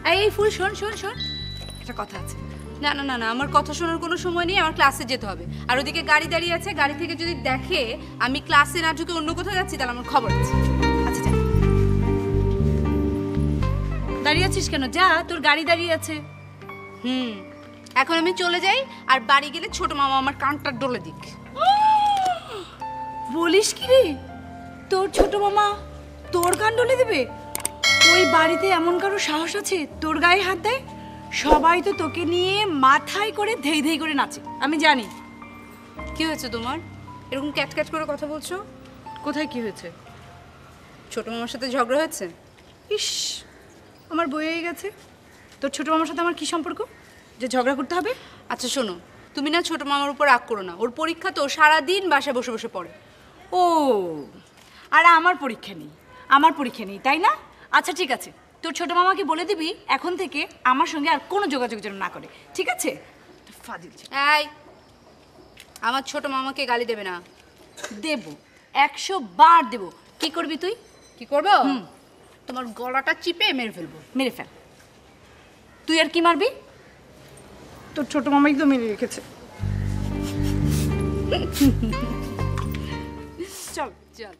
এই ফুল শোন শোন শোন, একটা কথা আছে। না না না না, আমার কথা শোনার কোনো সময় নেই, আমার ক্লাসে যেতে হবে। আর ওদিকে গাড়ি দাঁড়িয়ে আছে, গাড়ি থেকে যদি দেখে আমি ক্লাসে না ঢুকে অন্য কোথাও যাচ্ছি তাহলে আমার খবর আছে। আচ্ছা যা। দাঁড়িয়ে আছিস কেন? যা, তোর গাড়ি দাঁড়িয়ে আছে। এখন আমি চলে যাই, আর বাড়ি গেলে ছোট মামা আমার কানটা ডলে দিক। বলিস কি রে, তোর ছোট মামা তোর কান ডলে দেবে? ওই বাড়িতে এমন কারো সাহস আছে তোর গায়ে হাত দেয়? সবাই তো তোকে নিয়ে মাথায় করে ধেই ধেই করে নাচে, আমি জানি। কি হয়েছে তোমার, এরকম ক্যাট ক্যাট করে কথা বলছো? কোথায় কি হয়েছে? ছোট মামার সাথে ঝগড়া হয়েছে? ইস, আমার বইয়ে গেছে। তোর ছোট মামার সাথে আমার কি সম্পর্ক যে ঝগড়া করতে হবে? আচ্ছা শোনো, তুমি না ছোট মামার উপর রাগ করো না, ওর পরীক্ষা তো, সারাদিন বাসায় বসে বসে পড়ে। ও, আর আমার পরীক্ষা নেই, আমার পরীক্ষা নেই তাই না? আচ্ছা ঠিক আছে, তোর ছোট মামাকে বলে দিবি এখন থেকে আমার সঙ্গে আর কোনো যোগাযোগ যেন না করে, ঠিক আছে? ফাজিল ছেলে। এই, আমার ছোট মামাকে গালি দেবে না। দেব, 100 বার দেব। কি করবি তুই? কি করবো? তোমার গলাটা চিপে মেরে ফেলবো। মেরে ফেল। তুই আর কি মারবি? তোর ছোট মামাই তো মেরে রেখেছে। চল চল।